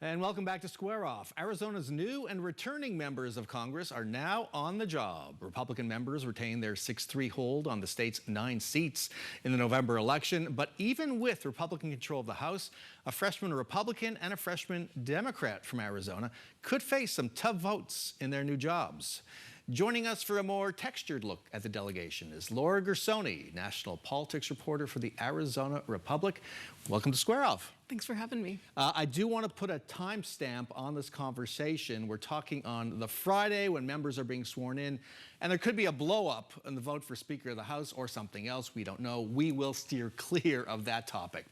And welcome back to Square Off. Arizona's new and returning members of Congress are now on the job. Republican members retain their 6-3 hold on the state's 9 seats in the November election. But even with Republican control of the House, a freshman Republican and a freshman Democrat from Arizona could face some tough votes in their new jobs. Joining us for a more textured look at the delegation is Laura Gersony, national politics reporter for the Arizona Republic. Welcome to Square Off. Thanks for having me. I do want to put a timestamp on this conversation. We're talking on the Friday when members are being sworn in, and there could be a blow-up in the vote for Speaker of the House or something else. We don't know. We will steer clear of that topic.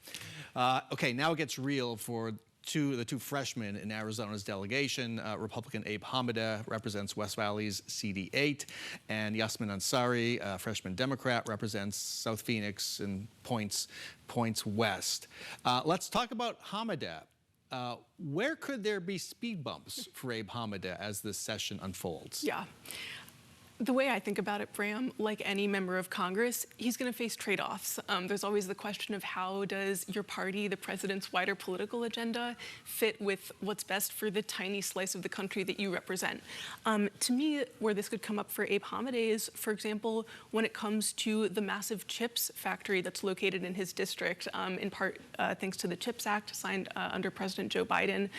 Okay, now it gets real for the two freshmen in Arizona's delegation. Republican Abe Hamadeh represents West Valley's CD8, and Yasmin Ansari, a freshman Democrat, represents South Phoenix and points west. Let's talk about Hamadeh. Where could there be speed bumps for Abe Hamadeh as this session unfolds? Yeah. The way I think about it, Bram, like any member of Congress, he's going to face trade-offs. There's always the question of how does your party, the president's wider political agenda, fit with what's best for the tiny slice of the country that you represent. To me, where this could come up for Abe Hamadeh is, for example, when it comes to the massive chips factory that's located in his district, in part thanks to the CHIPS Act signed under President Joe Biden.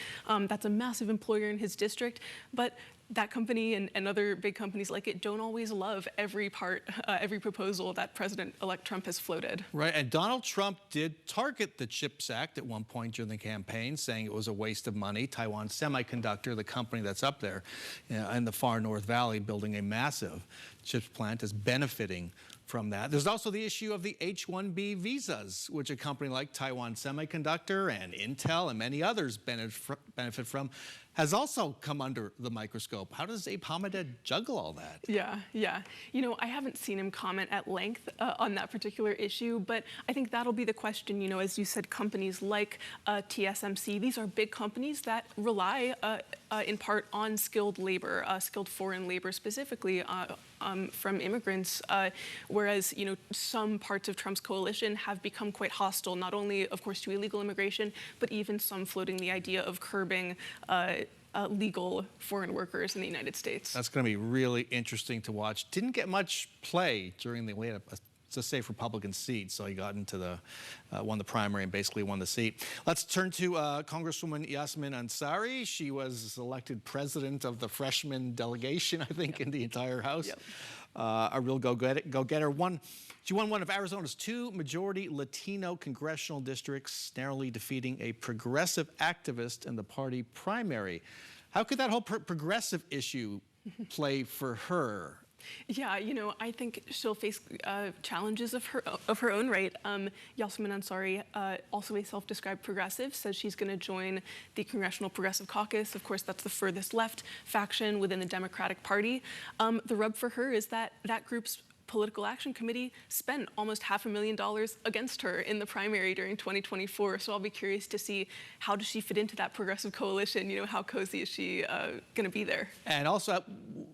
That's a massive employer in his district, but that company and other big companies like it don't always love every proposal that President-elect Trump has floated. Right, and Donald Trump did target the CHIPS Act at one point during the campaign, saying it was a waste of money. Taiwan Semiconductor, the company that's up there in the far North Valley, building a massive chips plant, is benefiting from that. There's also the issue of the H-1B visas, which a company like Taiwan Semiconductor and Intel and many others benefit from, has also come under the microscope. How does Abe Hamadeh juggle all that? Yeah. You know, I haven't seen him comment at length on that particular issue, but I think that'll be the question. You know, as you said, companies like TSMC, these are big companies that rely in part on skilled labor, skilled foreign labor specifically from immigrants, whereas, you know, some parts of Trump's coalition have become quite hostile, not only, of course, to illegal immigration, but even some floating the idea of curbing legal foreign workers in the United States. That's going to be really interesting to watch. Didn't get much play during the lead-up. It's a safe Republican seat, so he got into won the primary and basically won the seat. Let's turn to Congresswoman Yasmin Ansari. She was elected president of the freshman delegation, I think, in the entire House. Yep. A real go-getter. She won one of Arizona's 2 majority Latino congressional districts, narrowly defeating a progressive activist in the party primary. How could that whole progressive issue play for her? Yeah, you know, I think she'll face challenges of her own right. Yasmin Ansari, also a self-described progressive, says she's going to join the Congressional Progressive Caucus. Of course, that's the furthest left faction within the Democratic Party. The rub for her is that that group's Political Action Committee spent almost $500,000 against her in the primary during 2024. So I'll be curious to see, how does she fit into that progressive coalition? You know, how cozy is she going to be there? And also,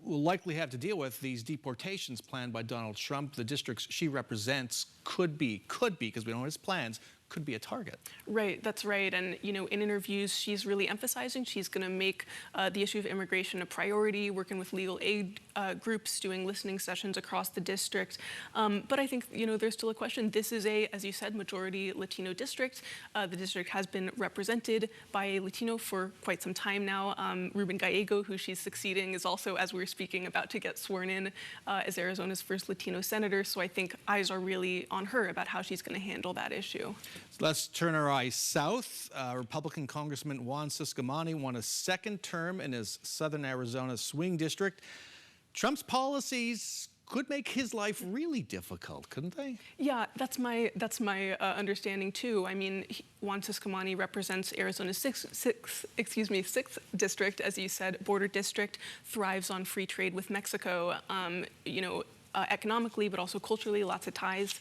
we'll likely have to deal with these deportations planned by Donald Trump. The districts she represents could be, because we don't know his plans, could be a target. Right, that's right. And, you know, in interviews, she's really emphasizing she's going to make the issue of immigration a priority, working with legal aid groups, doing listening sessions across the district. But I think, you know, there's still a question. This is a, as you said, majority Latino district. The district has been represented by a Latino for quite some time now. Ruben Gallego, who she's succeeding, is also, as we're speaking, about to get sworn in as Arizona's first Latino senator. So I think eyes are really on her about how she's going to handle that issue. Let's turn our eyes south. Republican Congressman Juan Ciscomani won a second term in his Southern Arizona swing district. Trump's policies could make his life really difficult, couldn't they? Yeah, that's my understanding too. I mean, Juan Ciscomani represents Arizona's sixth district, as you said, border district, thrives on free trade with Mexico. You know, economically, but also culturally, lots of ties.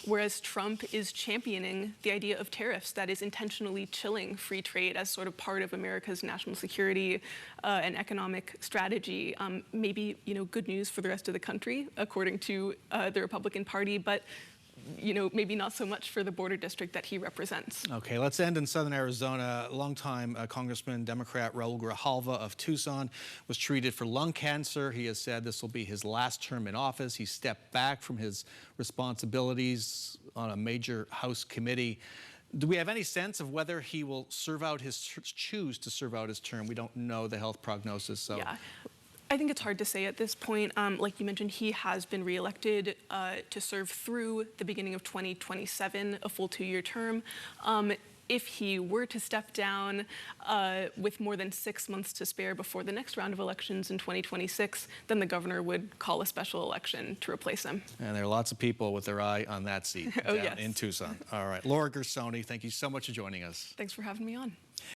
Whereas Trump is championing the idea of tariffs that is intentionally chilling free trade as sort of part of America's national security and economic strategy. Maybe, you know, good news for the rest of the country, according to the Republican Party, but maybe not so much for the border district that he represents. Okay, let's end in southern Arizona. Longtime Congressman, Democrat Raul Grijalva of Tucson was treated for lung cancer. He has said this will be his last term in office. He stepped back from his responsibilities on a major House committee. Do we have any sense of whether he will choose to serve out his term? We don't know the health prognosis, so. Yeah. I think it's hard to say at this point. Like you mentioned, he has been reelected to serve through the beginning of 2027, a full 2-year term. If he were to step down with more than 6 months to spare before the next round of elections in 2026, then the governor would call a special election to replace him. And there are lots of people with their eye on that seat Oh, down yes. in Tucson. All right, Laura Gersony, thank you so much for joining us. Thanks for having me on.